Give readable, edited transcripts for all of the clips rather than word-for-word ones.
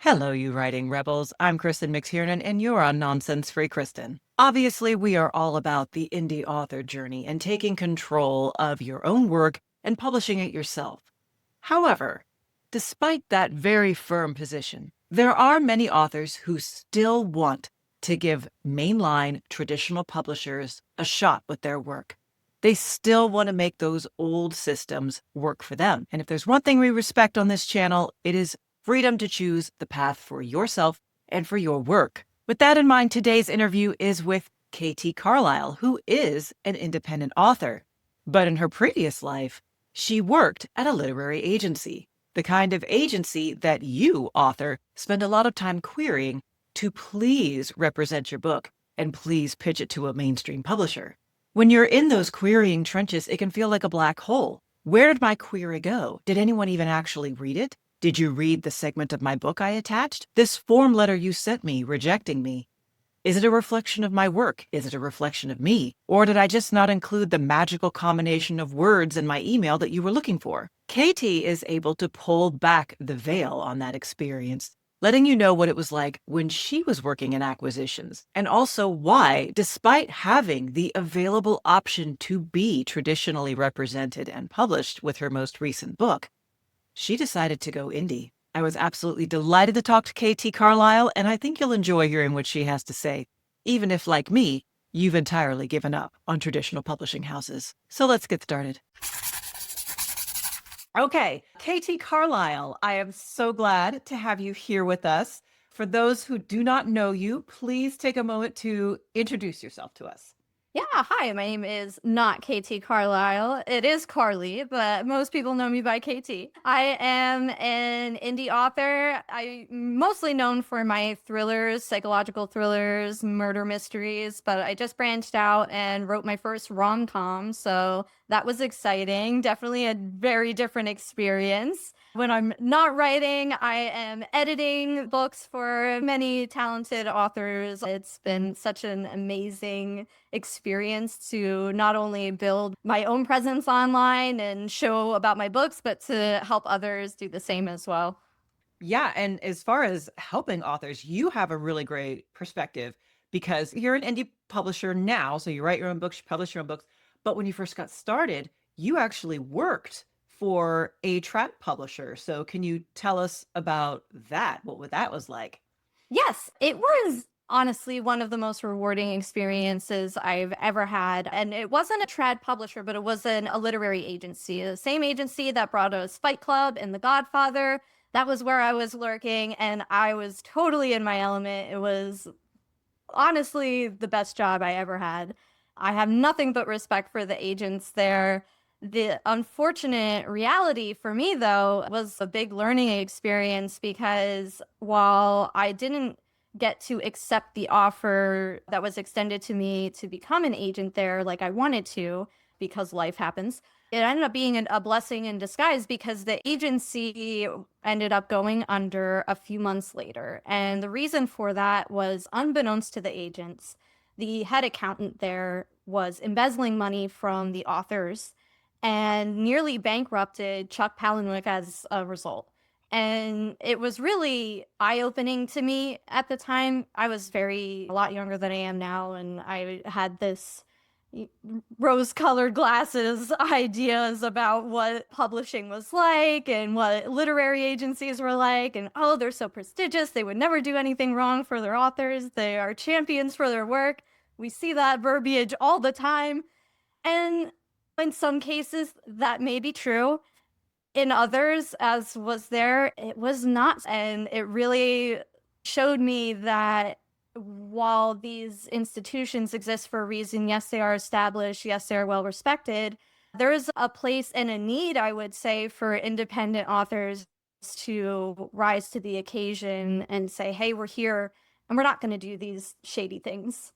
Hello, you writing rebels. I'm Kristen McTiernan, and you're on Nonsense Free Kristen. Obviously, we are all about the indie author journey and taking control of your own work and publishing it yourself. However, despite that very firm position, there are many authors who still want to give mainline traditional publishers a shot with their work. They still want to make those old systems work for them. And if there's one thing we respect on this channel, it is freedom to choose the path for yourself and for your work. With that in mind, today's interview is with KT Carlisle, who is an independent author. But in her previous life, she worked at a literary agency, the kind of agency that you, author, spend a lot of time querying to please represent your book and please pitch it to a mainstream publisher. When you're in those querying trenches, it can feel like a black hole. Where did my query go? Did anyone even actually read it? Did you read the segment of my book I attached? This form letter you sent me rejecting me. Is it a reflection of my work? Is it a reflection of me? Or did I just not include the magical combination of words in my email that you were looking for? KT is able to pull back the veil on that experience, letting you know what it was like when she was working in acquisitions, and also why, despite having the available option to be traditionally represented and published with her most recent book, she decided to go indie. I was absolutely delighted to talk to KT Carlisle, and I think you'll enjoy hearing what she has to say, even if, like me, you've entirely given up on traditional publishing houses. So let's get started. Okay, KT Carlisle, I am so glad to have you here with us. For those who do not know you, please take a moment to introduce yourself to us. Yeah, hi, my name is not KT Carlisle. It is Carly, but most people know me by KT. I am an indie author. I'm mostly known for my thrillers, psychological thrillers, murder mysteries, but I just branched out and wrote my first rom-com, so that was exciting. Definitely a very different experience. When I'm not writing, I am editing books for many talented authors. It's been such an amazing experience to not only build my own presence online and show about my books, but to help others do the same as well. Yeah, and as far as helping authors, you have a really great perspective because you're an indie publisher now, so you write your own books, you publish your own books. But when you first got started, you actually worked for a trad publisher. So can you tell us about that? What that was like? Yes, it was honestly one of the most rewarding experiences I've ever had. And it wasn't a trad publisher, but it was a literary agency, the same agency that brought us Fight Club and The Godfather. That was where I was lurking, and I was totally in my element. It was honestly the best job I ever had. I have nothing but respect for the agents there. The unfortunate reality for me, though, was a big learning experience because while I didn't get to accept the offer that was extended to me to become an agent there like I wanted to, because life happens, it ended up being a blessing in disguise because the agency ended up going under a few months later. And the reason for that was unbeknownst to the agents, the head accountant there was embezzling money from the authors and nearly bankrupted Chuck Palahniuk as a result. And it was really eye-opening to me at the time. I was a lot younger than I am now, and I had this rose-colored glasses ideas about what publishing was like and what literary agencies were like, and oh, they're so prestigious, they would never do anything wrong for their authors, they are champions for their work. We see that verbiage all the time, and in some cases that may be true. In others, as was there, it was not, and it really showed me that while these institutions exist for a reason, yes, they are established, yes, they are well respected, there is a place and a need, I would say, for independent authors to rise to the occasion and say, hey, we're here and we're not going to do these shady things.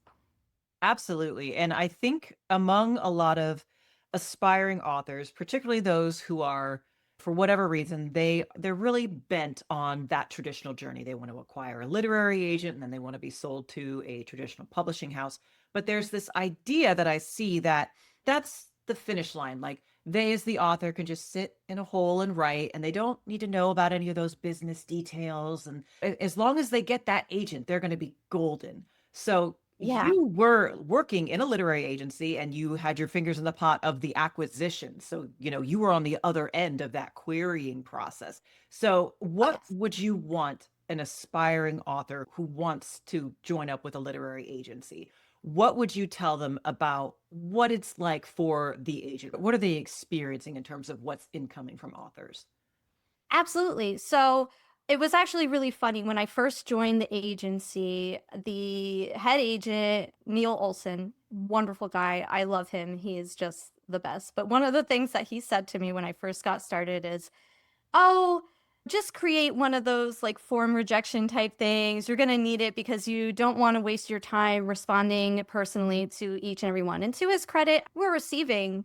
Absolutely. And I think among a lot of aspiring authors, particularly those who are, for whatever reason, they're really bent on that traditional journey. They want to acquire a literary agent and then they want to be sold to a traditional publishing house. But there's this idea that I see that that's the finish line. Like They, as the author, can just sit in a hole and write, and they don't need to know about any of those business details. And as long as they get that agent, they're going to be golden. So Yeah. you were working in a literary agency and you had your fingers in the pot of the acquisition. So, you were on the other end of that querying process. So, Oh, what yes. would you want an aspiring author who wants to join up with a literary agency? What would you tell them about what it's like for the agent? What are they experiencing in terms of what's incoming from authors? Absolutely. So it was actually really funny when I first joined the agency. The head agent, Neil Olson, wonderful guy. I love him. He is just the best. But one of the things that he said to me when I first got started is, "Oh, just create one of those like form rejection type things. You're going to need it because you don't want to waste your time responding personally to each and every one." And to his credit, we're receiving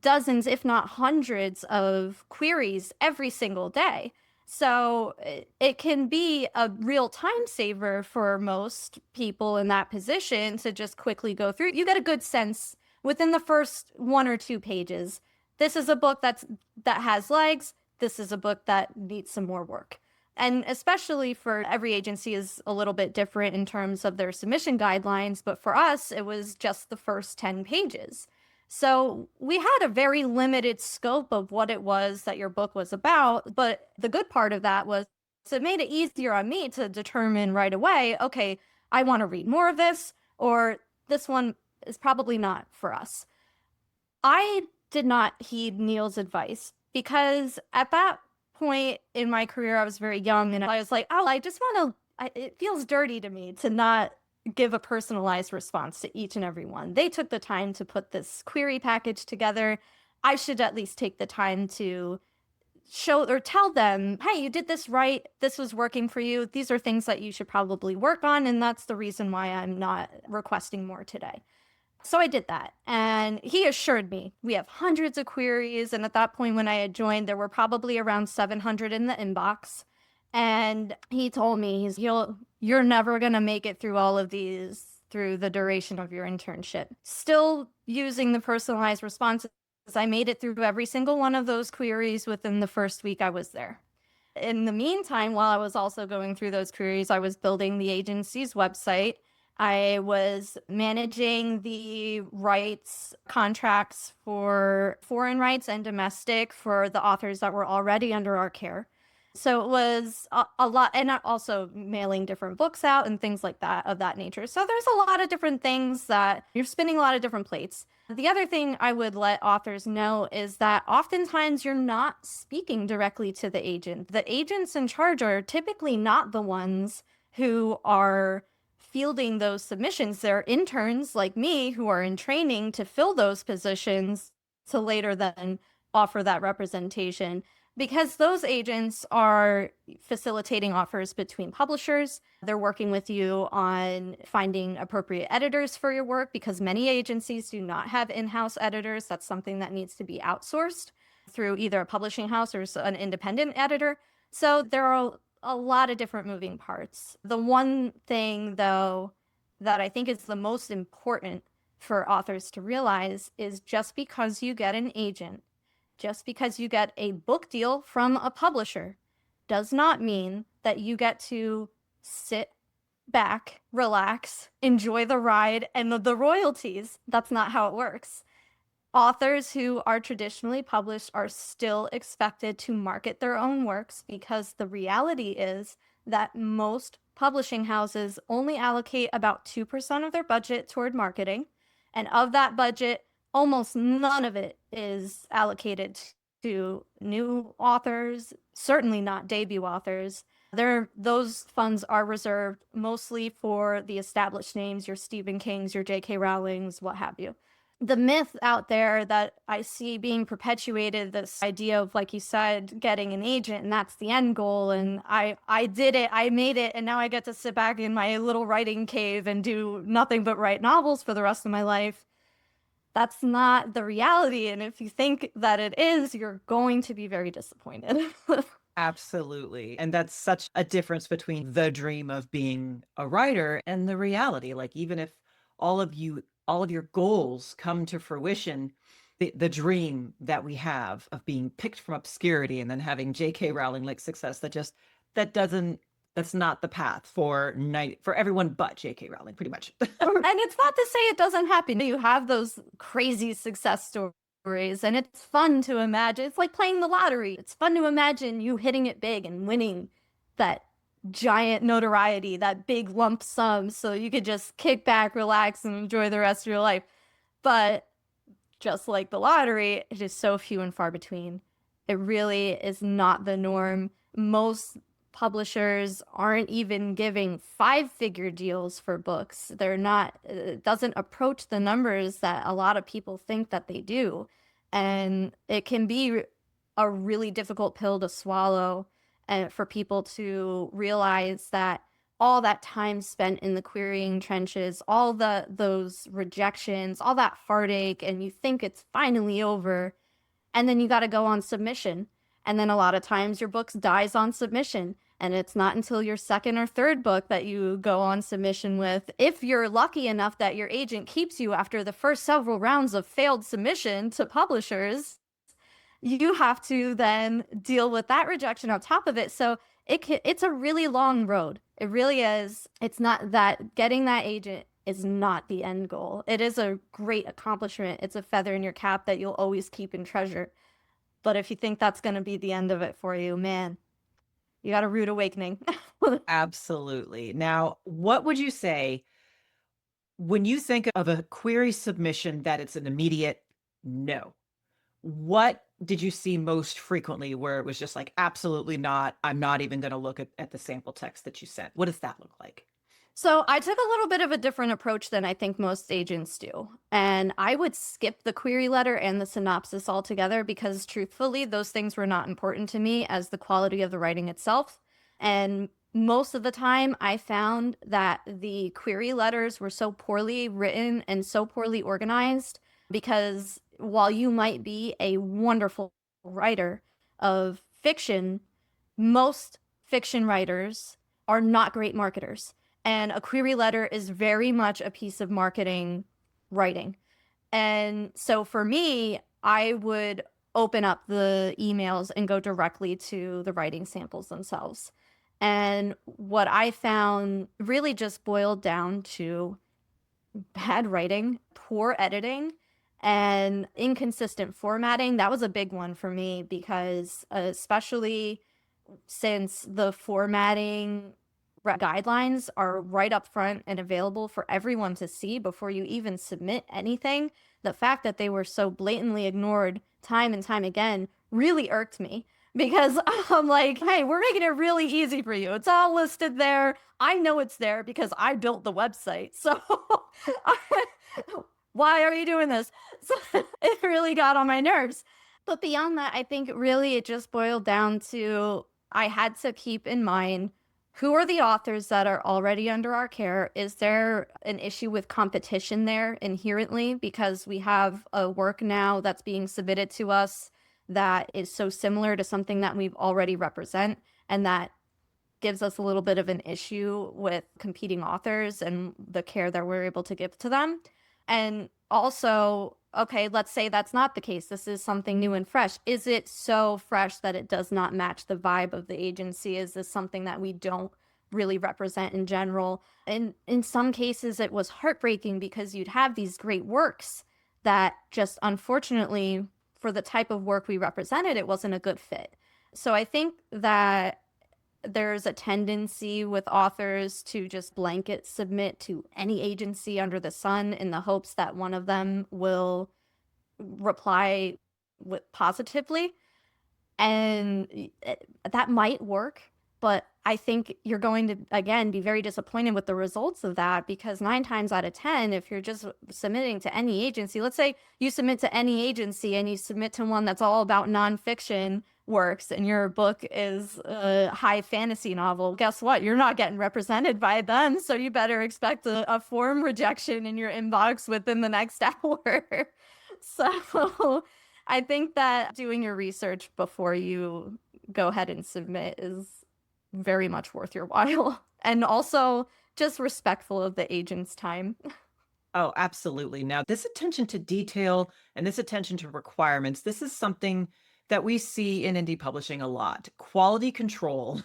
dozens, if not hundreds, of queries every single day. So it can be a real time saver for most people in that position to just quickly go through. You get a good sense within the first 1 or 2 pages. This is a book that has legs. This is a book that needs some more work. And especially for every agency is a little bit different in terms of their submission guidelines, but for us, it was just the first 10 pages. So we had a very limited scope of what it was that your book was about. But the good part of that was it made it easier on me to determine right away, okay, I want to read more of this, or this one is probably not for us. I did not heed Neil's advice because at that point in my career, I was very young and I was like, oh, I just want to, it feels dirty to me to not give a personalized response to each and every one. They took the time to put this query package together. I should at least take the time to show or tell them, hey, you did this right. This was working for you. These are things that you should probably work on. And that's the reason why I'm not requesting more today. So I did that. And he assured me we have hundreds of queries. And at that point, when I had joined, there were probably around 700 in the inbox. And he told me, you're never going to make it through all of these through the duration of your internship. Still using the personalized responses, I made it through every single one of those queries within the first week I was there. In the meantime, while I was also going through those queries, I was building the agency's website. I was managing the rights contracts for foreign rights and domestic for the authors that were already under our care. So it was a lot, and also mailing different books out and things like that of that nature. So there's a lot of different things that you're spinning a lot of different plates. The other thing I would let authors know is that oftentimes you're not speaking directly to the agent. The agents in charge are typically not the ones who are fielding those submissions. They're interns like me who are in training to fill those positions to later then offer that representation, because those agents are facilitating offers between publishers. They're working with you on finding appropriate editors for your work because many agencies do not have in-house editors. That's something that needs to be outsourced through either a publishing house or an independent editor. So there are a lot of different moving parts. The one thing, though, that I think is the most important for authors to realize is just because you get an agent, just because you get a book deal from a publisher, does not mean that you get to sit back, relax, enjoy the ride, and the royalties. That's not how it works. Authors who are traditionally published are still expected to market their own works because the reality is that most publishing houses only allocate about 2% of their budget toward marketing. And of that budget, almost none of it is allocated to new authors, certainly not debut authors. Those funds are reserved mostly for the established names, your Stephen Kings, your J.K. Rowlings, what have you. The myth out there that I see being perpetuated, this idea of, like you said, getting an agent and that's the end goal. And I did it, I made it, and now I get to sit back in my little writing cave and do nothing but write novels for the rest of my life. That's not the reality. And if you think that it is, you're going to be very disappointed. Absolutely. And that's such a difference between the dream of being a writer and the reality. Like, even if all of your goals come to fruition, the dream that we have of being picked from obscurity and then having J.K. Rowling like success that doesn't that's not the path for everyone but J.K. Rowling, pretty much. And it's not to say it doesn't happen. You have those crazy success stories, and it's fun to imagine. It's like playing the lottery. It's fun to imagine you hitting it big and winning that giant notoriety, that big lump sum, so you could just kick back, relax, and enjoy the rest of your life. But just like the lottery, it is so few and far between. It really is not the norm. Most publishers aren't even giving five-figure deals for books. They're not, it doesn't approach the numbers that a lot of people think that they do. And it can be a really difficult pill to swallow and for people to realize that all that time spent in the querying trenches, all those rejections, all that heartache, and you think it's finally over, and then you got to go on submission. And then a lot of times your book dies on submission, and it's not until your second or third book that you go on submission with. If you're lucky enough that your agent keeps you after the first several rounds of failed submission to publishers, you have to then deal with that rejection on top of it. So it's a really long road. It really is. It's not that getting that agent is not the end goal. It is a great accomplishment. It's a feather in your cap that you'll always keep and treasure. But if you think that's going to be the end of it for you, man, you got a rude awakening. Absolutely. Now, what would you say when you think of a query submission that it's an immediate no? What did you see most frequently where it was just like, absolutely not, I'm not even going to look at the sample text that you sent? What does that look like? So I took a little bit of a different approach than I think most agents do. And I would skip the query letter and the synopsis altogether because truthfully, those things were not important to me as the quality of the writing itself. And most of the time, I found that the query letters were so poorly written and so poorly organized because while you might be a wonderful writer of fiction, most fiction writers are not great marketers. And a query letter is very much a piece of marketing writing. And so for me, I would open up the emails and go directly to the writing samples themselves. And what I found really just boiled down to bad writing, poor editing, and inconsistent formatting. That was a big one for me because especially since the formatting guidelines are right up front and available for everyone to see before you even submit anything, the fact that they were so blatantly ignored time and time again really irked me because I'm like, hey, we're making it really easy for you. It's all listed there. I know it's there because I built the website. So why are you doing this? So it really got on my nerves. But beyond that, I think really it just boiled down to I had to keep in mind who are the authors that are already under our care? Is there an issue with competition there inherently? Because we have a work now that's being submitted to us that is so similar to something that we've already represent, and that gives us a little bit of an issue with competing authors and the care that we're able to give to them. And also, okay, let's say that's not the case. This is something new and fresh. Is it so fresh that it does not match the vibe of the agency? Is this something that we don't really represent in general? And in some cases, it was heartbreaking because you'd have these great works that just unfortunately, for the type of work we represented, it wasn't a good fit. So I think that there's a tendency with authors to just blanket submit to any agency under the sun in the hopes that one of them will reply positively. And that might work, but I think you're going to, again, be very disappointed with the results of that because 9 times out of 10, if you're just submitting to any agency, let's say you submit to any agency and you submit to one that's all about nonfiction works and your book is a high fantasy novel, guess what? You're not getting represented by them. So you better expect a form rejection in your inbox within the next hour. So I think that doing your research before you go ahead and submit is very much worth your while. And also just respectful of the agent's time. Oh, absolutely. Now, this attention to detail and this attention to requirements, this is something that we see in indie publishing a lot. Quality control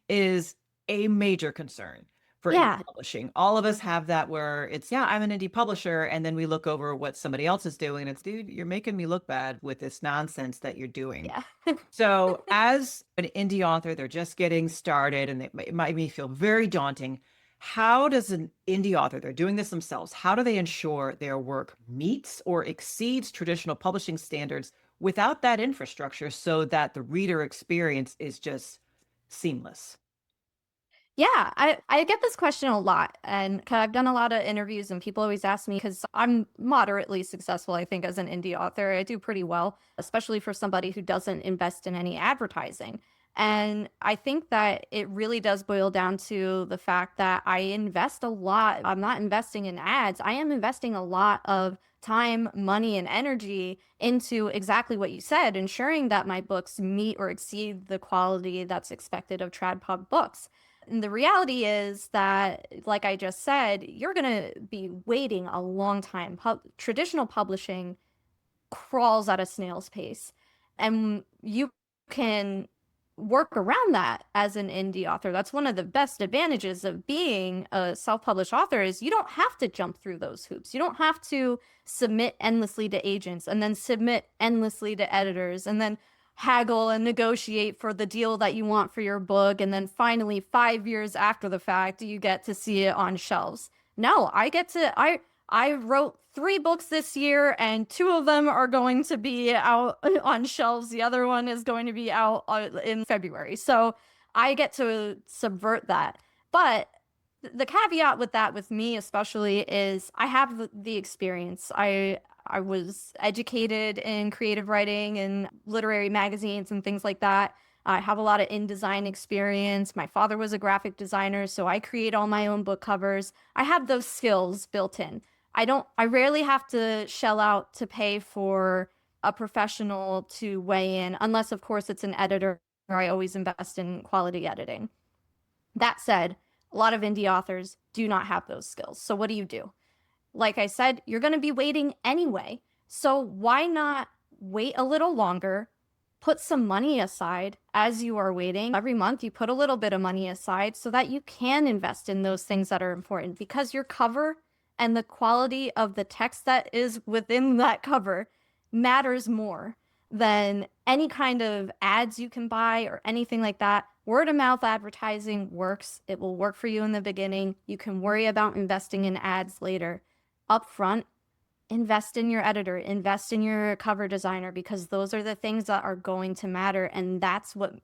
is a major concern for indie Yeah, publishing. All of us have that where it's, yeah, I'm an indie publisher. And then we look over what somebody else is doing. And it's, dude, you're making me look bad with this nonsense that you're doing. yeah. So, as an indie author, they're just getting started and it might me feel very daunting. How does an indie author, they're doing this themselves, how do they ensure their work meets or exceeds traditional publishing standards without that infrastructure so that the reader experience is just seamless? Yeah, I get this question a lot, and 'cause I've done a lot of interviews, and people always ask me because I'm moderately successful, I think, as an indie author. I do pretty well, especially for somebody who doesn't invest in any advertising. And I think that it really does boil down to the fact that I invest a lot. I'm not investing in ads. I am investing a lot of time, money, and energy into exactly what you said, ensuring that my books meet or exceed the quality that's expected of trad pub books. And the reality is that, like I just said, you're going to be waiting a long time. Traditional publishing crawls at a snail's pace. And you can work around that as an indie author. That's one of the best advantages of being a self-published author is you don't have to jump through those hoops. You don't have to submit endlessly to agents and then submit endlessly to editors and then haggle and negotiate for the deal that you want for your book. And then finally, 5 years after the fact, you get to see it on shelves. No, I wrote 3 books this year, and 2 of them are going to be out on shelves. The other one is going to be out in February. So I get to subvert that. But the caveat with that, with me especially, is I have the experience. I was educated in creative writing and literary magazines and things like that. I have a lot of InDesign experience. My father was a graphic designer, so I create all my own book covers. I have those skills built in. I rarely have to shell out to pay for a professional to weigh in, unless, of course, it's an editor. I always invest in quality editing. That said, a lot of indie authors do not have those skills. So what do you do? Like I said, you're going to be waiting anyway. So why not wait a little longer, put some money aside as you are waiting? Every month, you put a little bit of money aside so that you can invest in those things that are important because your cover and the quality of the text that is within that cover matters more than any kind of ads you can buy or anything like that. Word of mouth advertising works. It will work for you in the beginning. You can worry about investing in ads later. Upfront, invest in your editor, invest in your cover designer, because those are the things that are going to matter. And that's what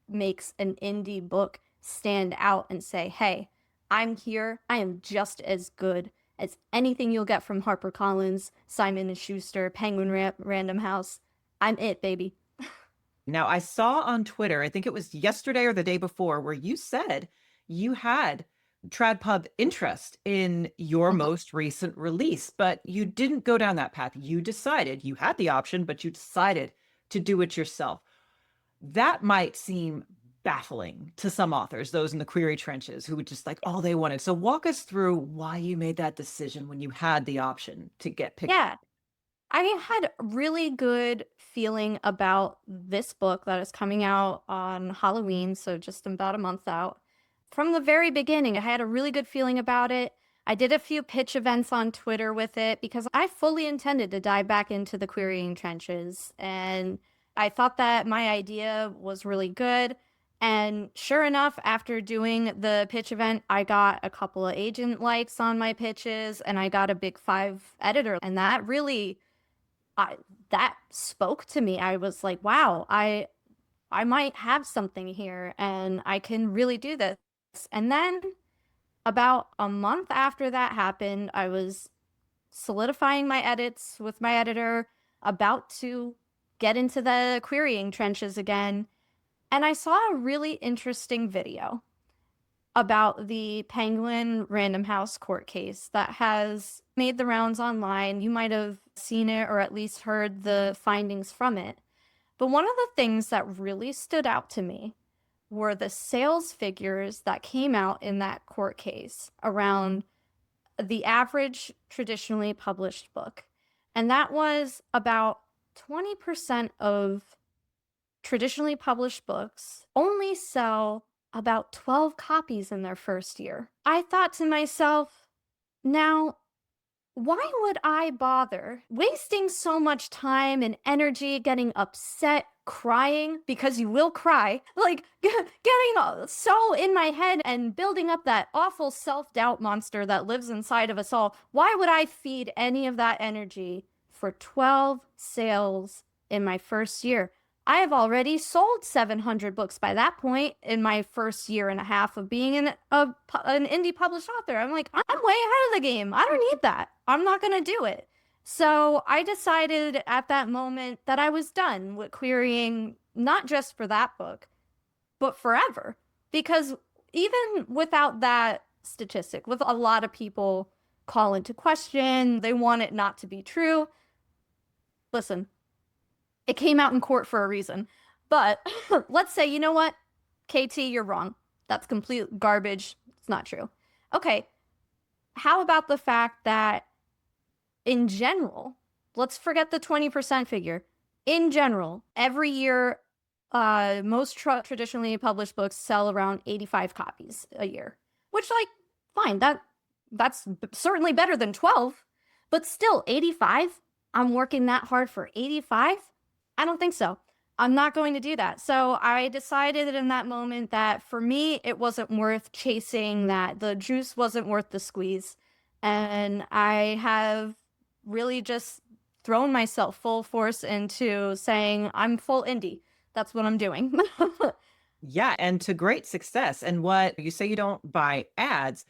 makes an indie book stand out and say, hey, I'm here. I am just as good as anything you'll get from HarperCollins, Simon and Schuster, Penguin Random House. I'm it, baby. Now, I saw on Twitter, I think it was yesterday or the day before, where you said you had TradPub interest in your most recent release, but you didn't go down that path. You decided, you had the option, but you decided to do it yourself. That might seem baffling to some authors, those in the query trenches who would just like all they wanted. So walk us through why you made that decision when you had the option to get picked. Yeah, I had really good feeling about this book that is coming out on Halloween, so just about a month out. From the very beginning, I had a really good feeling about it. I did a few pitch events on Twitter with it because I fully intended to dive back into the querying trenches. And I thought that my idea was really good. And sure enough, after doing the pitch event, I got a couple of agent likes on my pitches and I got a big 5 editor. And that really I that spoke to me. I was like, wow, I might have something here and I can really do this. And then about a month after that happened, I was solidifying my edits with my editor, about to get into the querying trenches again, and I saw a really interesting video about the Penguin Random House court case that has made the rounds online. You might have seen it or at least heard the findings from it. But one of the things that really stood out to me were the sales figures that came out in that court case around the average traditionally published book. And that was about 20% of traditionally published books only sell about 12 copies in their first year. I thought to myself, now, why would I bother wasting so much time and energy getting upset, crying, because you will cry, like getting so in my head and building up that awful self doubt monster that lives inside of us all? Why would I feed any of that energy for 12 sales in my first year? I have already sold 700 books by that point in my first year and a half of being an indie published author. I'm like, I'm way ahead of the game. I don't need that. I'm not going to do it. So I decided at that moment that I was done with querying, not just for that book, but forever. Because even without that statistic, with a lot of people call into question, they want it not to be true. Listen, it came out in court for a reason. But let's say, you know what? KT, you're wrong. That's complete garbage. It's not true. Okay. How about the fact that in general, let's forget the 20% figure. In general, every year, most traditionally published books sell around 85 copies a year, which, like, fine. That's certainly better than 12, but still 85. I'm working that hard for 85. I don't think so. I'm not going to do that. So I decided in that moment that for me, it wasn't worth chasing that. The juice wasn't worth the squeeze. And I have really just thrown myself full force into saying, I'm full indie. That's what I'm doing. Yeah, and to great success. And what you say, you don't buy ads.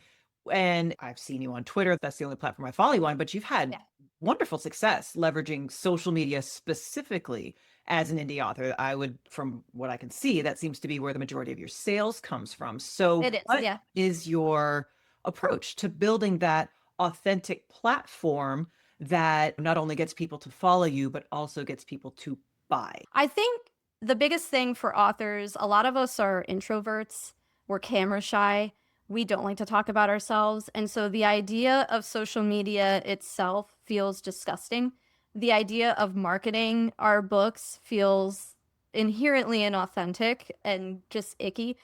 And I've seen you on Twitter. That's the only platform I follow you on, but you've had Yeah. wonderful success leveraging social media specifically as an indie author. I would, from what I can see, that seems to be where the majority of your sales comes from. So It is. what Yeah. is your approach to building that authentic platform that not only gets people to follow you, but also gets people to buy? I think the biggest thing for authors, a lot of us are introverts, we're camera shy, we don't like to talk about ourselves. And so the idea of social media itself feels disgusting. The idea of marketing our books feels inherently inauthentic and just icky,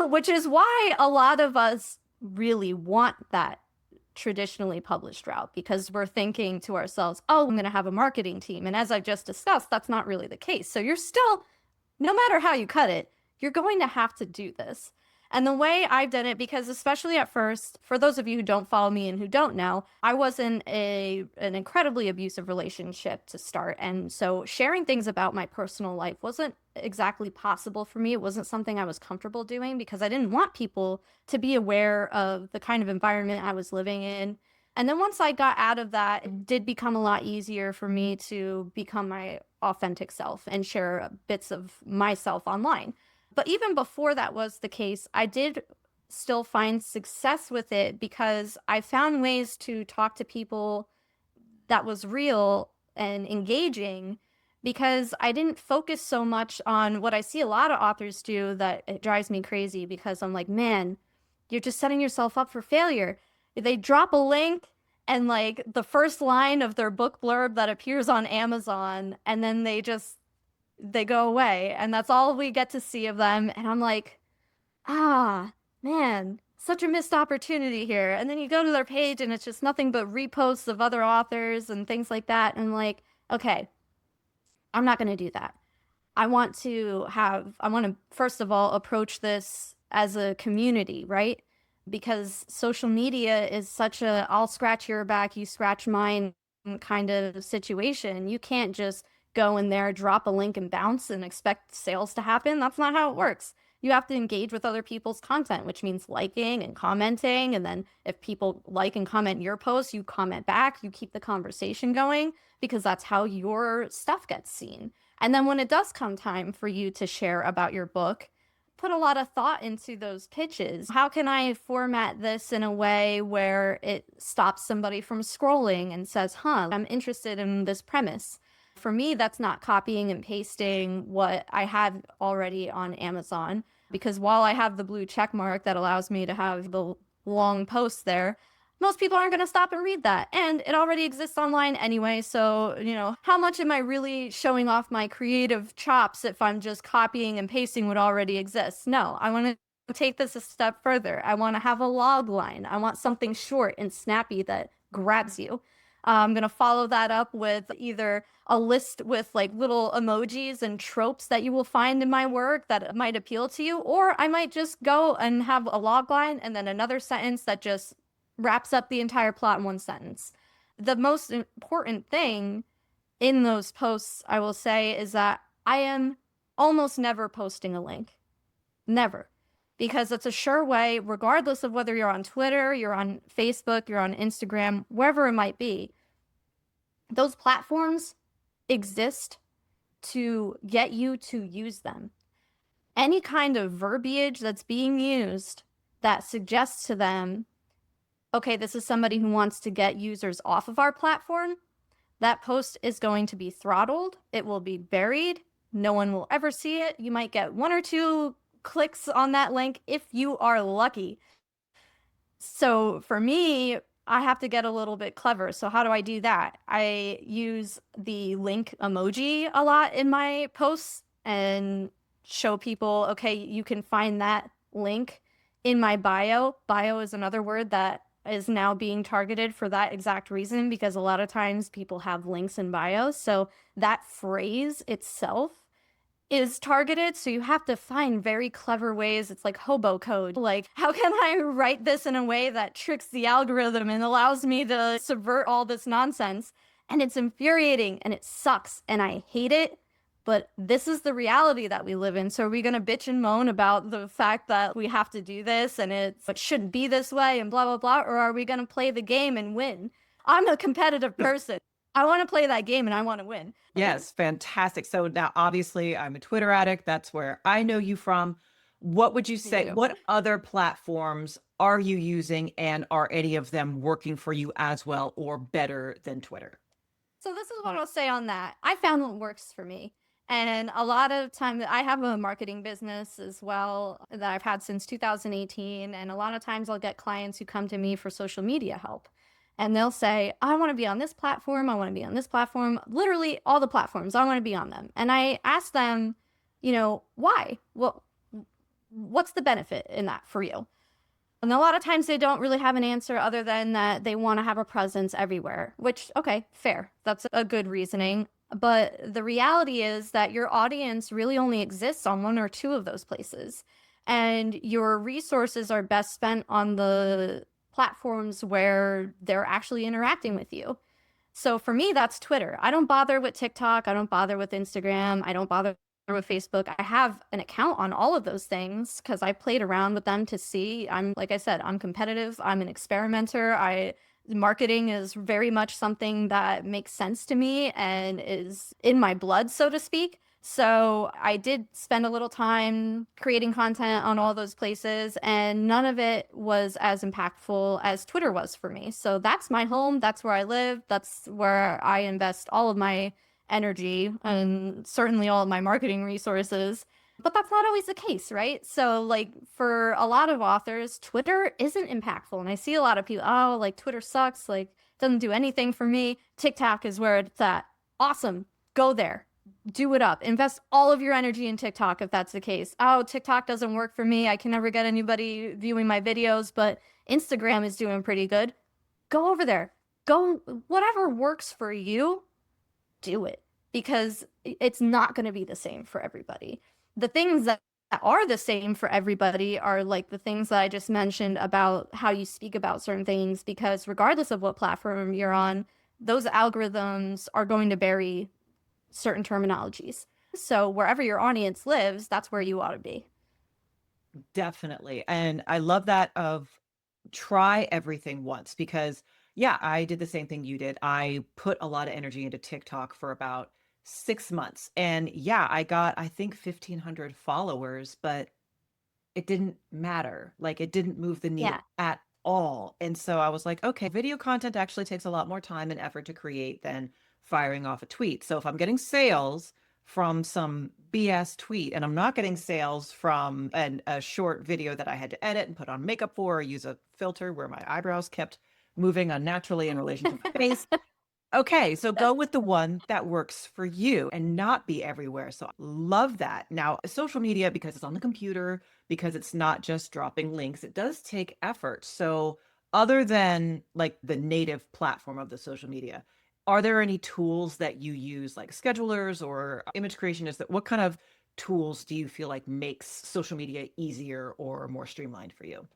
which is why a lot of us really want that traditionally published route, because we're thinking to ourselves, oh, I'm going to have a marketing team. And as I just discussed, that's not really the case. So you're still, no matter how you cut it, you're going to have to do this. And the way I've done it, because especially at first, for those of you who don't follow me and who don't know, I was in an incredibly abusive relationship to start. And so sharing things about my personal life wasn't exactly possible for me. It wasn't something I was comfortable doing because I didn't want people to be aware of the kind of environment I was living in. And then once I got out of that, it did become a lot easier for me to become my authentic self and share bits of myself online. But even before that was the case, I did still find success with it because I found ways to talk to people that was real and engaging, because I didn't focus so much on what I see a lot of authors do that it drives me crazy, because I'm like, man, you're just setting yourself up for failure. They drop a link and like the first line of their book blurb that appears on Amazon, and then they go away, and that's all we get to see of them. And I'm like, ah, man, such a missed opportunity here. And then you go to their page and it's just nothing but reposts of other authors and things like that. And like, okay, I'm not going to do that. I want to first of all approach this as a community, right? Because social media is such a I'll scratch your back, you scratch mine kind of situation. You can't just go in there, drop a link and bounce and expect sales to happen. That's not how it works. You have to engage with other people's content, which means liking and commenting. And then if people like and comment your post, you comment back, you keep the conversation going, because that's how your stuff gets seen. And then when it does come time for you to share about your book, put a lot of thought into those pitches. How can I format this in a way where it stops somebody from scrolling and says, huh, I'm interested in this premise? For me, that's not copying and pasting what I have already on Amazon, because while I have the blue check mark that allows me to have the long posts there, most people aren't going to stop and read that. And it already exists online anyway. So, how much am I really showing off my creative chops if I'm just copying and pasting what already exists? No, I want to take this a step further. I want to have a log line. I want something short and snappy that grabs you. I'm going to follow that up with either a list with like little emojis and tropes that you will find in my work that might appeal to you, or I might just go and have a log line and then another sentence that just wraps up the entire plot in one sentence. The most important thing in those posts, I will say, is that I am almost never posting a link. Never. Because it's a sure way, regardless of whether you're on Twitter, you're on Facebook, you're on Instagram, wherever it might be, those platforms exist to get you to use them. Any kind of verbiage that's being used that suggests to them, okay, this is somebody who wants to get users off of our platform, that post is going to be throttled. It will be buried. No one will ever see it. You might get 1 or 2 clicks on that link if you are lucky. So for me, I have to get a little bit clever. So how do I do that? I use the link emoji a lot in my posts and show people, okay, you can find that link in my bio. Bio is another word that is now being targeted for that exact reason, because a lot of times people have links in bios. So that phrase itself is targeted. So you have to find very clever ways. It's like hobo code. Like, how can I write this in a way that tricks the algorithm and allows me to subvert all this nonsense? And it's infuriating and it sucks and I hate it. But this is the reality that we live in. So are we going to bitch and moan about the fact that we have to do this and it shouldn't be this way and blah, blah, blah? Or are we going to play the game and win? I'm a competitive person. I want to play that game and I want to win. Yes, fantastic. So now, obviously, I'm a Twitter addict. That's where I know you from. What would you say? What other platforms are you using, and are any of them working for you as well or better than Twitter? So this is what I'll say on that. I found what works for me. And a lot of time, I have a marketing business as well that I've had since 2018. And a lot of times I'll get clients who come to me for social media help. And they'll say, I want to be on this platform. I want to be on this platform. Literally all the platforms. I want to be on them. And I ask them, why? What's the benefit in that for you? And a lot of times they don't really have an answer other than that they want to have a presence everywhere, which, okay, fair. That's a good reasoning. But the reality is that your audience really only exists on 1 or 2 of those places. And your resources are best spent on the platforms where they're actually interacting with you. So for me, that's Twitter. I don't bother with TikTok. I don't bother with Instagram. I don't bother with Facebook. I have an account on all of those things because I played around with them to see. Like I said, I'm competitive. I'm an experimenter. Marketing is very much something that makes sense to me and is in my blood, so to speak. So I did spend a little time creating content on all those places, and none of it was as impactful as Twitter was for me. So that's my home. That's where I live. That's where I invest all of my energy and certainly all of my marketing resources. But that's not always the case, right? So like for a lot of authors, Twitter isn't impactful. And I see a lot of people, oh, like Twitter sucks, like doesn't do anything for me. TikTok is where it's at. Awesome. Go there. Do it up. Invest all of your energy in TikTok if that's the case. Oh, TikTok doesn't work for me. I can never get anybody viewing my videos, but Instagram is doing pretty good. Go over there. Go, whatever works for you, do it, because it's not going to be the same for everybody. The things that are the same for everybody are like the things that I just mentioned about how you speak about certain things, because regardless of what platform you're on, those algorithms are going to bury certain terminologies. So wherever your audience lives, that's where you ought to be. Definitely. And I love that of try everything once, because yeah, I did the same thing you did. I put a lot of energy into TikTok for about 6 months. And yeah, I got, I think, 1,500 followers, but it didn't matter. Like it didn't move the needle Yeah. at all. And so I was like, okay, video content actually takes a lot more time and effort to create than firing off a tweet. So if I'm getting sales from some BS tweet and I'm not getting sales from a short video that I had to edit and put on makeup for, or use a filter where my eyebrows kept moving unnaturally in relation to my face. Okay, so go with the one that works for you and not be everywhere. So love that. Now, social media, because it's on the computer, because it's not just dropping links, it does take effort. So, other than like the native platform of the social media, are there any tools that you use, like schedulers or image creationists? That what kind of tools do you feel like makes social media easier or more streamlined for you?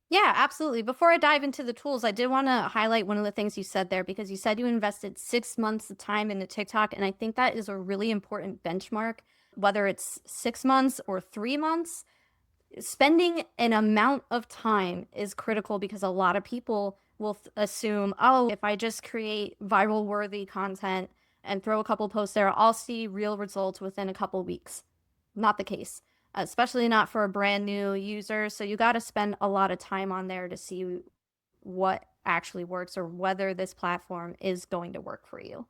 Yeah, absolutely. Before I dive into the tools, I did want to highlight one of the things you said there because you said you invested 6 months of time into TikTok. And I think that is a really important benchmark, whether it's 6 months or 3 months. Spending an amount of time is critical because a lot of people will assume, oh, if I just create viral worthy content and throw a couple posts there, I'll see real results within a couple weeks. Not the case, especially not for a brand new user. So you got to spend a lot of time on there to see what actually works or whether this platform is going to work for you.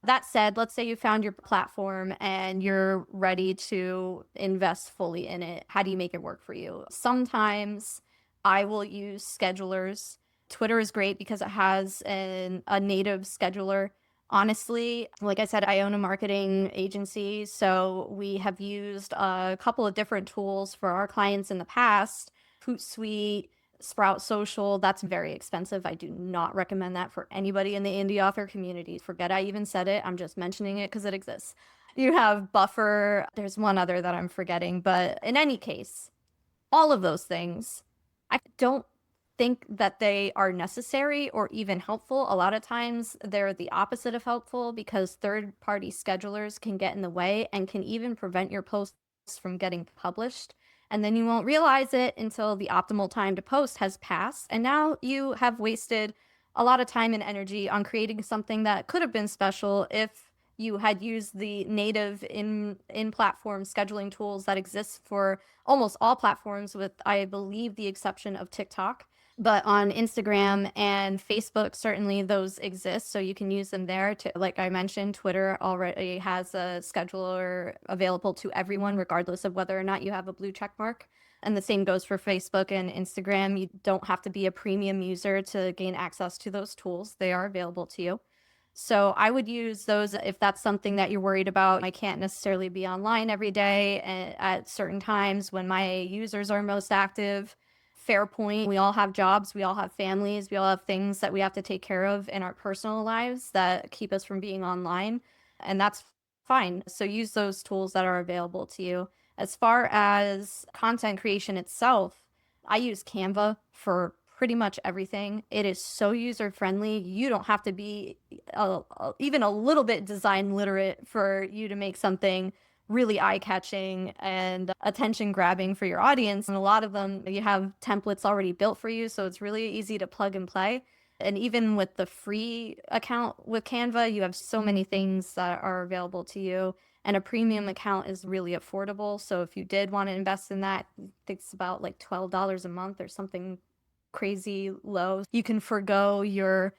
That said, let's say you found your platform and you're ready to invest fully in it. How do you make it work for you? Sometimes I will use schedulers. Twitter is great because it has a native scheduler. Honestly, like I said, I own a marketing agency, so we have used a couple of different tools for our clients in the past. Hootsuite, Sprout Social, that's very expensive. I do not recommend that for anybody in the indie author community. Forget I even said it. I'm just mentioning it because it exists. You have Buffer. There's one other that I'm forgetting. But in any case, all of those things, I don't think that they are necessary or even helpful. A lot of times they're the opposite of helpful because third-party schedulers can get in the way and can even prevent your posts from getting published. And then you won't realize it until the optimal time to post has passed. And now you have wasted a lot of time and energy on creating something that could have been special if you had used the native in platform scheduling tools that exist for almost all platforms, with I believe the exception of TikTok. But on Instagram and Facebook, certainly those exist. So you can use them there to, like I mentioned, Twitter already has a scheduler available to everyone, regardless of whether or not you have a blue check mark. And the same goes for Facebook and Instagram. You don't have to be a premium user to gain access to those tools. They are available to you. So I would use those if that's something that you're worried about. I can't necessarily be online every day at certain times when my users are most active. Fair point. We all have jobs, we all have families, we all have things that we have to take care of in our personal lives that keep us from being online, and that's fine. So use those tools that are available to you. As far as content creation itself, I use Canva for pretty much everything. It is so user friendly. You don't have to be even a little bit design literate for you to make something really eye-catching and attention grabbing for your audience. And a lot of them, you have templates already built for you, so it's really easy to plug and play. And even with the free account with Canva, you have so many things that are available to you. And a premium account is really affordable. So if you did want to invest in that, I think it's about like $12 a month or something crazy low. You can forego your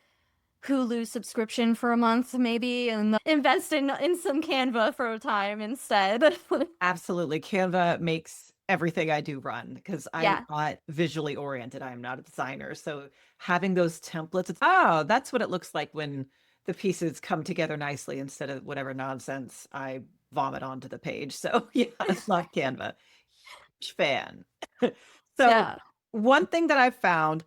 Hulu subscription for a month maybe and invest in some Canva for a time instead. Absolutely. Canva makes everything I do run because I'm Yeah. not visually oriented. I am not a designer. So having those templates, it's, oh, that's what it looks like when the pieces come together nicely instead of whatever nonsense I vomit onto the page. So yeah, I love Canva. Huge fan. So Yeah. one thing that I've found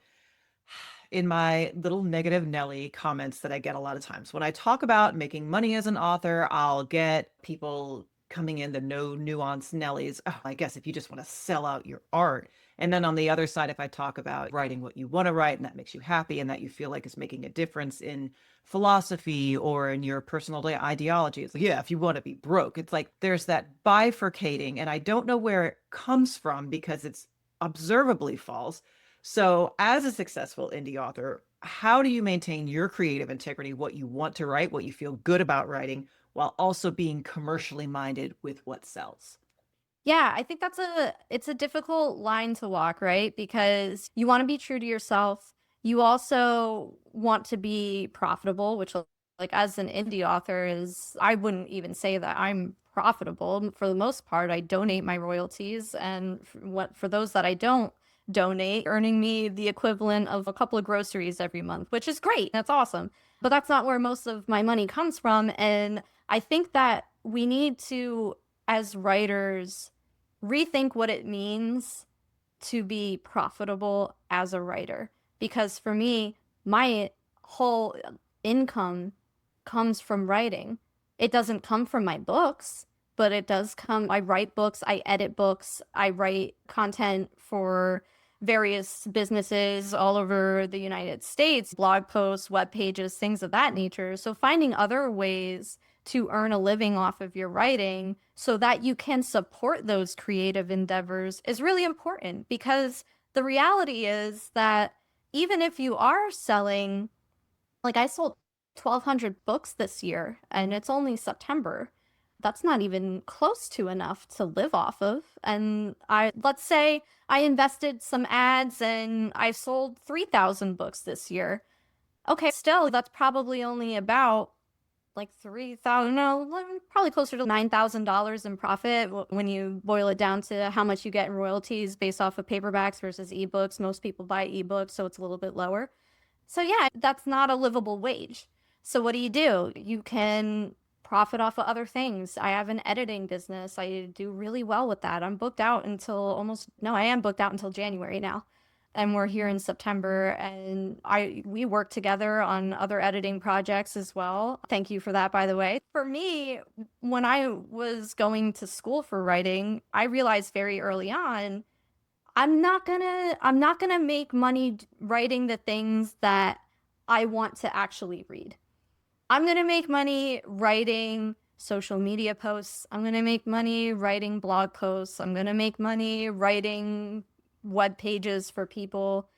in my little negative Nelly comments that I get a lot of times. When I talk about making money as an author, I'll get people coming in the no nuance Nellies. Oh, I guess if you just want to sell out your art. And then on the other side, if I talk about writing what you want to write and that makes you happy and that you feel like is making a difference in philosophy or in your personal ideology, it's like, yeah, if you want to be broke, it's like there's that bifurcating. And I don't know where it comes from because it's observably false. So, as a successful indie author, how do you maintain your creative integrity, what you want to write, what you feel good about writing, while also being commercially minded with what sells? Yeah, I think it's a difficult line to walk, right? Because you want to be true to yourself. You also want to be profitable, which like as an indie author is I wouldn't even say that I'm profitable. For the most part, I donate my royalties and what for those that I don't, donate, earning me the equivalent of a couple of groceries every month, which is great. That's awesome. But that's not where most of my money comes from. And I think that we need to, as writers, rethink what it means to be profitable as a writer. Because for me, my whole income comes from writing. It doesn't come from my books, but it does come. I write books, I edit books, I write content for various businesses all over the United States, blog posts, web pages, things of that nature. So finding other ways to earn a living off of your writing so that you can support those creative endeavors is really important, because the reality is that even if you are selling, like I sold 1,200 books this year and it's only September. That's not even close to enough to live off of. And let's say I invested some ads and I sold 3,000 books this year. Okay, still, that's probably only about like 3,000, no, probably closer to $9,000 in profit when you boil it down to how much you get in royalties based off of paperbacks versus ebooks. Most people buy ebooks, so it's a little bit lower. So yeah, that's not a livable wage. So what do? You can profit off of other things. I have an editing business. I do really well with that. I'm booked out until almost, no, I am booked out until January now. And we're here in September, and we work together on other editing projects as well. Thank you for that, by the way. For me, when I was going to school for writing, I realized very early on I'm not gonna make money writing the things that I want to actually read. I'm gonna make money writing social media posts. I'm gonna make money writing blog posts. I'm gonna make money writing web pages for people.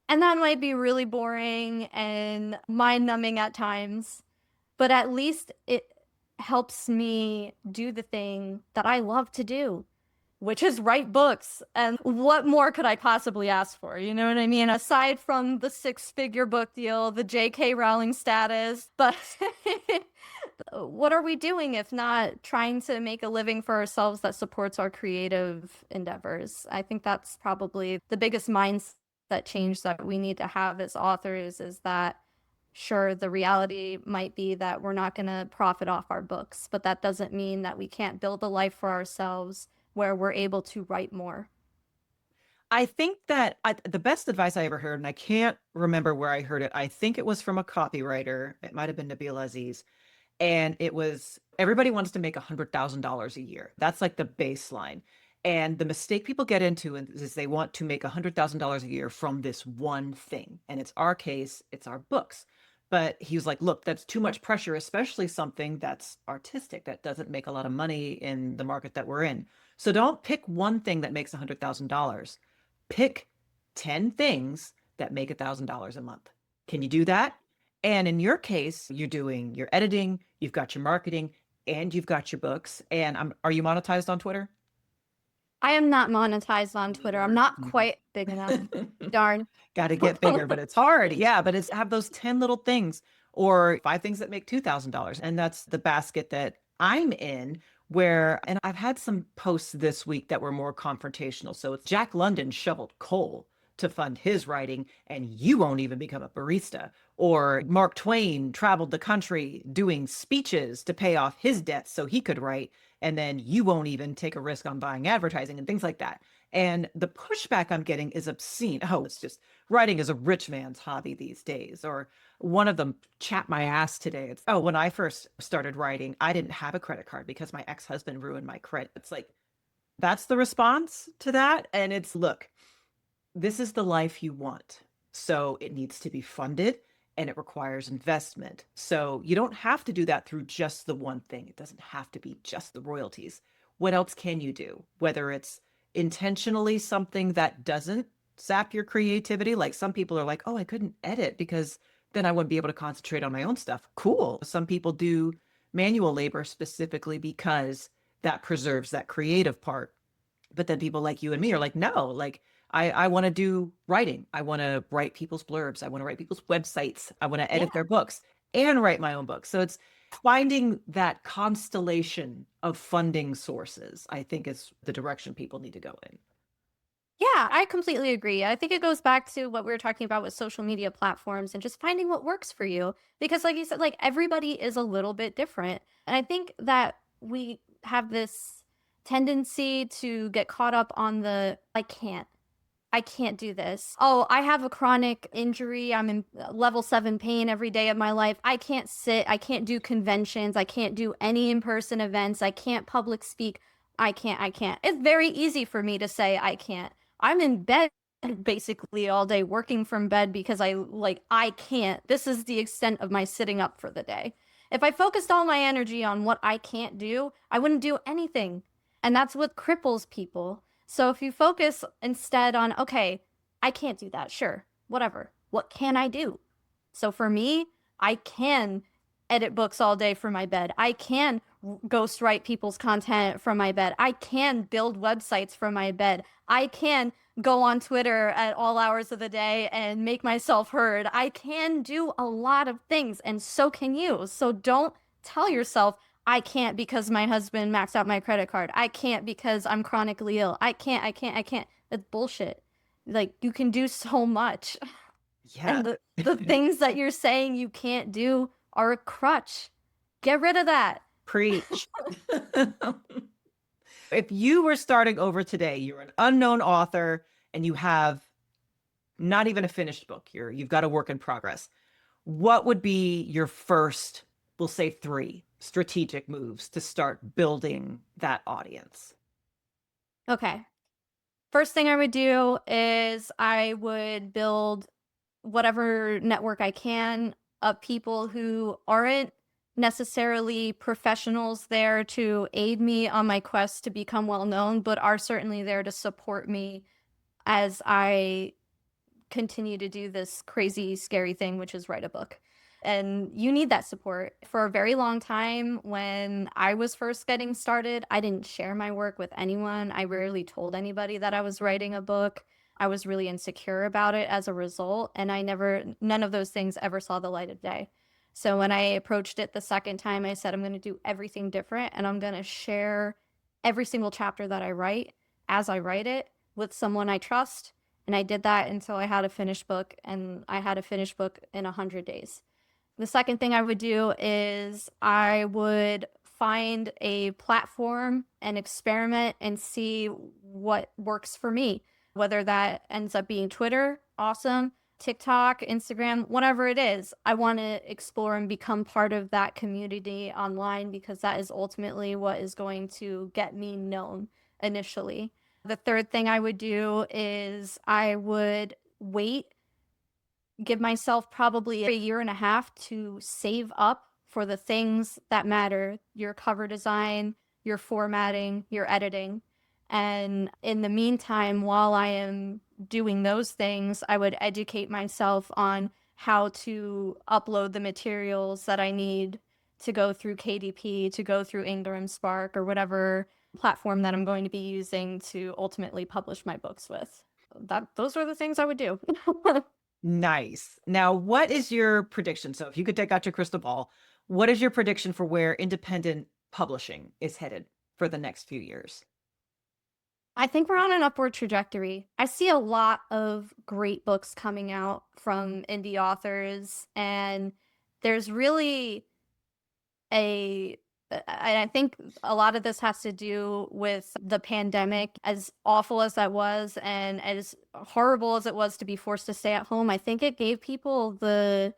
And that might be really boring and mind numbing at times, but at least it helps me do the thing that I love to do, which is write books. And what more could I possibly ask for? You know what I mean? Aside from the six-figure book deal, the J.K. Rowling status, but what are we doing if not trying to make a living for ourselves that supports our creative endeavors? I think that's probably the biggest mindset change that we need to have as authors, is that sure, the reality might be that we're not going to profit off our books, but that doesn't mean that we can't build a life for ourselves where we're able to write more. I think that the best advice I ever heard, and I can't remember where I heard it. I think it was from a copywriter. It might have been Nabil Aziz. And it was everybody wants to make $100,000 a year. That's like the baseline. And the mistake people get into is they want to make $100,000 a year from this one thing. And it's our case, it's our books. But he was like, look, that's too much pressure, especially something that's artistic, that doesn't make a lot of money in the market that we're in. So don't pick one thing that makes $100,000. Pick 10 things that make $1,000 a month. Can you do that? And in your case, you're doing your editing, you've got your marketing, and you've got your books. And are you monetized on Twitter? I am not monetized on Twitter. I'm not quite big enough. Darn. Got to get bigger, but it's hard. Yeah, but it's have those 10 little things or five things that make $2,000. And that's the basket that I'm in, where, and I've had some posts this week that were more confrontational. So it's Jack London shoveled coal to fund his writing, and you won't even become a barista. Or Mark Twain traveled the country doing speeches to pay off his debts so he could write, and then you won't even take a risk on buying advertising and things like that. And the pushback I'm getting is obscene. Oh, it's just writing is a rich man's hobby these days. Or one of them chapped my ass today. It's, oh, when I first started writing, I didn't have a credit card because my ex-husband ruined my credit. It's like, that's the response to that. And it's, look, this is the life you want. So it needs to be funded and it requires investment. So you don't have to do that through just the one thing. It doesn't have to be just the royalties. What else can you do? Whether it's intentionally something that doesn't sap your creativity. Like some people are like, oh, I couldn't edit because then I wouldn't be able to concentrate on my own stuff. Cool. Some people do manual labor specifically because that preserves that creative part. But then people like you and me are like, no, like I want to do writing. I want to write people's blurbs. I want to write people's websites. I want to edit Yeah. their books and write my own books. So it's finding that constellation of funding sources, I think, is the direction people need to go in. Yeah, I completely agree. I think it goes back to what we were talking about with social media platforms and just finding what works for you. Because, like you said, like everybody is a little bit different. And I think that we have this tendency to get caught up on the I can't do this. Oh, I have a chronic injury. I'm in level 7 pain every day of my life. I can't sit. I can't do conventions. I can't do any in person events. I can't public speak. I can't. It's very easy for me to say I can't. I'm in bed basically all day working from bed because I can't. This is the extent of my sitting up for the day. If I focused all my energy on what I can't do, I wouldn't do anything. And that's what cripples people. So if you focus instead on, okay, I can't do that, sure, whatever. What can I do? So for me, I can edit books all day from my bed. I can ghostwrite people's content from my bed. I can build websites from my bed. I can go on Twitter at all hours of the day and make myself heard. I can do a lot of things, and so can you. So don't tell yourself, I can't because my husband maxed out my credit card. I can't because I'm chronically ill. I can't. That's bullshit. Like, you can do so much. Yeah. And the things that you're saying you can't do are a crutch. Get rid of that. Preach. If you were starting over today, you're an unknown author and you have not even a finished book, you've got a work in progress. What would be your first, we'll say 3 strategic moves to start building that audience? Okay. First thing I would do is I would build whatever network I can of people who aren't necessarily professionals there to aid me on my quest to become well known, but are certainly there to support me as I continue to do this crazy, scary thing, which is write a book. And you need that support. For a very long time, when I was first getting started, I didn't share my work with anyone. I rarely told anybody that I was writing a book. I was really insecure about it as a result. And none of those things ever saw the light of day. So when I approached it the second time, I said, I'm going to do everything different and I'm going to share every single chapter that I write as I write it with someone I trust. And I did that until I had a finished book, and I had a finished book in 100 days. The second thing I would do is I would find a platform and experiment and see what works for me. Whether that ends up being Twitter, awesome, TikTok, Instagram, whatever it is, I want to explore and become part of that community online because that is ultimately what is going to get me known initially. The third thing I would do is I would give myself probably a year and a half to save up for the things that matter, your cover design, your formatting, your editing. And in the meantime, while I am doing those things, I would educate myself on how to upload the materials that I need to go through KDP, to go through Ingram Spark, or whatever platform that I'm going to be using to ultimately publish my books with. Those are the things I would do. Nice. Now, what is your prediction? So if you could take out your crystal ball, what is your prediction for where independent publishing is headed for the next few years? I think we're on an upward trajectory. I see a lot of great books coming out from indie authors, and there's really a I think a lot of this has to do with the pandemic. As awful as that was, and as horrible as it was to be forced to stay at home, I think it gave people the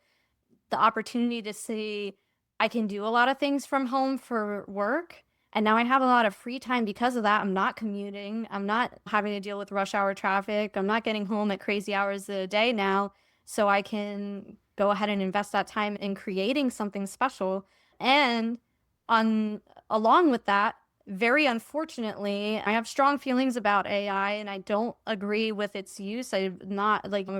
opportunity to see I can do a lot of things from home for work. And now I have a lot of free time because of that. I'm not commuting. I'm not having to deal with rush hour traffic. I'm not getting home at crazy hours of the day now. So I can go ahead and invest that time in creating something special. And on along with that, very unfortunately, I have strong feelings about AI and I don't agree with its use. I'm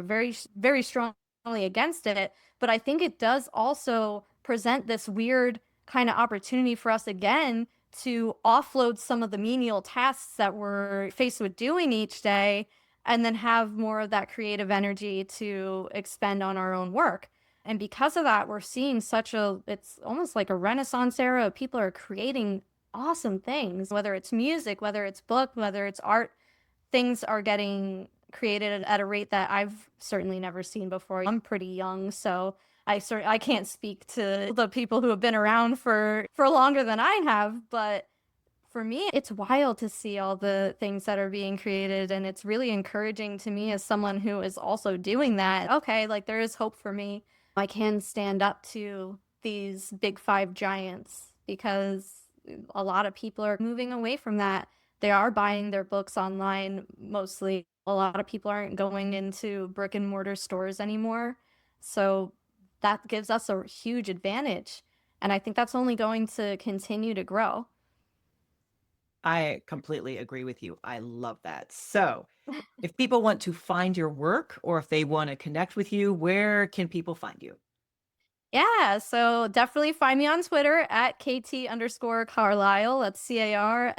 very strongly against it, but I think it does also present this weird kind of opportunity for us again to offload some of the menial tasks that we're faced with doing each day and then have more of that creative energy to expend on our own work. And because of that, we're seeing it's almost like a renaissance era. People are creating awesome things, whether it's music, whether it's book, whether it's art. things are getting created at a rate that I've certainly never seen before. I'm pretty young, so I can't speak to the people who have been around for longer than I have, but for me, it's wild to see all the things that are being created, and it's really encouraging to me as someone who is also doing that. Okay, like there is hope for me. I can stand up to these big five giants because a lot of people are moving away from that. They are buying their books online mostly. A lot of people aren't going into brick and mortar stores anymore. So that gives us a huge advantage. And I think that's only going to continue to grow. I completely agree with you. I love that. So, if people want to find your work or if they want to connect with you, where can people find you? Yeah, so definitely find me on Twitter at KT underscore Carlisle. That's Carlisle.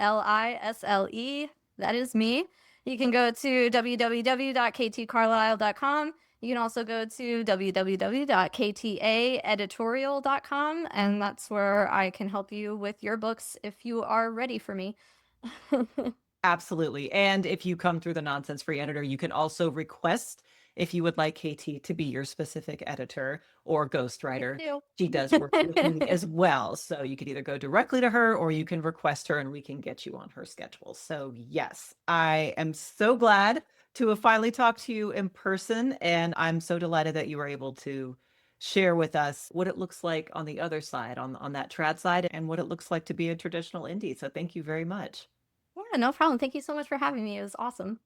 That is me. You can go to www.ktcarlisle.com. You can also go to www.ktaeditorial.com, and that's where I can help you with your books if you are ready for me. Absolutely. And if you come through the Nonsense Free editor, you can also request if you would like KT to be your specific editor or Please ghostwriter. do. She does work with me as well. So you could either go directly to her or you can request her and we can get you on her schedule. So, yes, I am so glad to have finally talked to you in person. And I'm so delighted that you were able to share with us what it looks like on the other side, on that trad side, and what it looks like to be a traditional indie. So, thank you very much. Yeah, no problem. Thank you so much for having me. It was awesome.